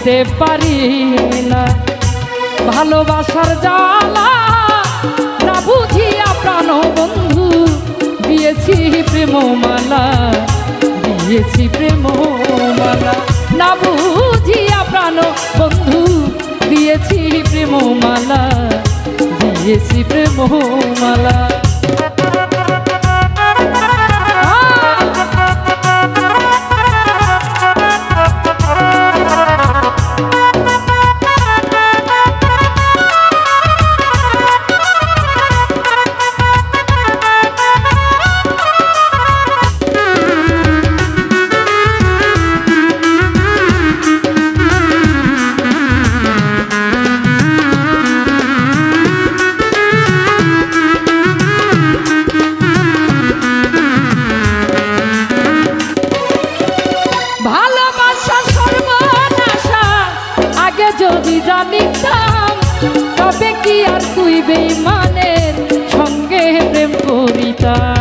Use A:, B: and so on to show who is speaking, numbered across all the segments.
A: ভুলিতে পারি না ভালোবাসার জ্বালা না বুঝিয়া প্রাণ বন্ধু দিয়েছি প্রেমমালা দিয়েছি প্রেমমালা না বুঝিয়া প্রাণ বন্ধু দিয়েছি প্রেমমালা দিয়েছি প্রেমমালা যদি জানিতাম তবে কি আর তুই বেঈমানের সঙ্গে প্রেম করিতাম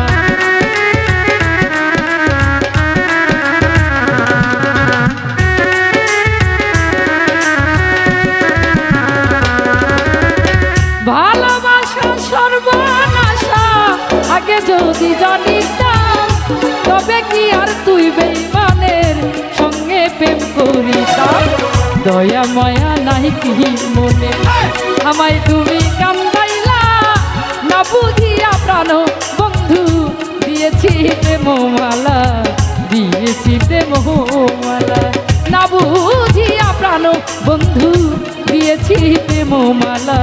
A: ভালোবাসা সর্বনাশা আগে যদি জানিতাম তবে কি আর তুই বেঈমানের সঙ্গে প্রেম করিতাম দয়া মায়া নাই কি মনে আমায় তুমি কান্দাইলা না বুঝিয়া প্রাণ বন্ধু দিয়েছি প্রেমমালা দিয়েছি প্রেমমালা না বুঝিয়া প্রাণ বন্ধু দিয়েছি প্রেমমালা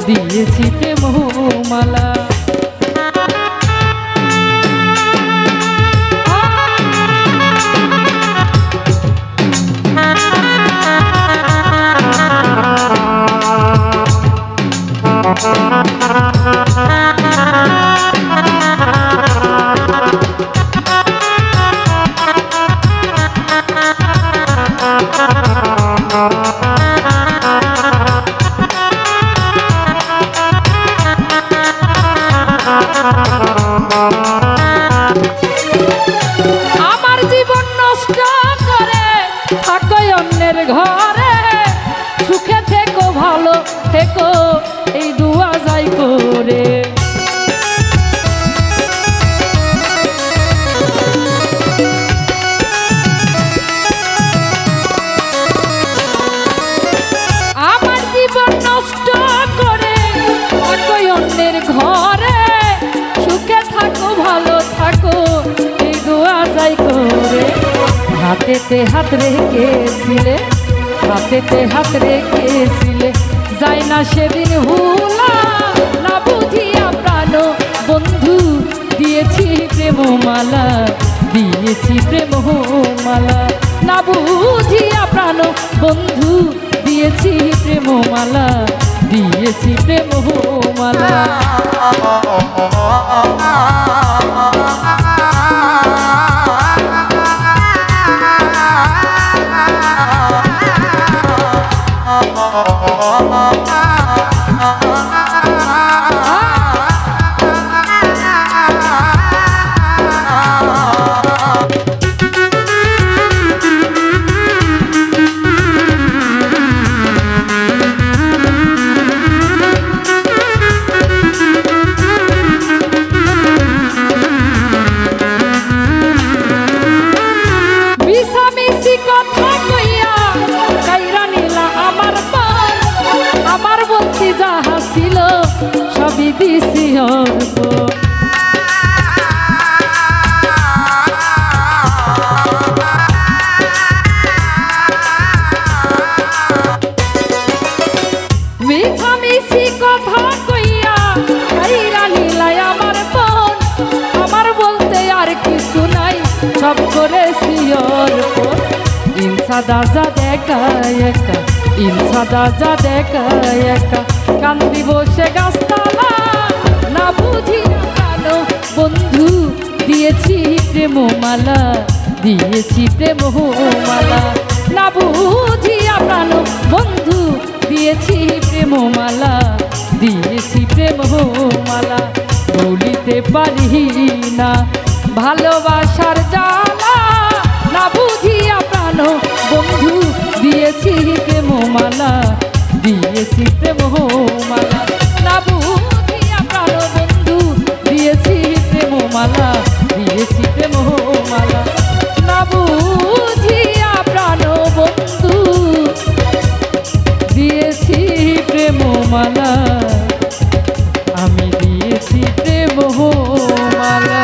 A: দিয়েছি প্রেমমালা আমার জীবন নষ্ট করে থাকো অন্যের ঘরে সুখে থেকো ভালো থেকো এই দুয়া যাই করে আমার জীবন নষ্ট করে থাকো অন্যের ঘরে সুখে থাকো ভালো থাকো এই দোয়া যাই করে হাতেতে হাত রেখেছিলে হাতেতে হাত রেখেছিলে যাই না সেদিন হুলা না বুঝিয়া প্রাণ বন্ধু দিয়েছি প্রেমমালা দিয়েছি প্রেমমালা না বুঝিয়া প্রাণ বন্ধু দিয়েছি প্রেমমালা দিয়েছি প্রেমমালা যাহা ছিল সবই দিছি অর্প মিছামিছি কথা কইয়া কাইরা নিলাই আমার বোন আমার বলতে আর কিছু নাই সব করেছি অর্প ইনসা দাজা দেখা একা ইনসা দাজা দেখা একা কান্দি বসে গাছতলা না বুঝি কানো বন্ধু দিয়েছি প্রেমমালা দিয়েছি প্রেমমালা না বুঝিয়া প্রাণ বন্ধু দিয়েছি প্রেমমালা দিয়েছি প্রেমমালা ভুলিতে পারি না ভালোবাসার জ্বালা না বুঝিয়া প্রাণ বন্ধু দিয়ে দিয়েছি প্রেমমালা, দিয়েছি প্রেমমালা। না বুঝিয়া প্রাণ বন্ধু দিয়েছি প্রেমমালা, দিয়েছি প্রেমমালা। না বুঝিয়া প্রাণ বন্ধু দিয়েছি প্রেমমালা, আমি দিয়েছি প্রেমমালা।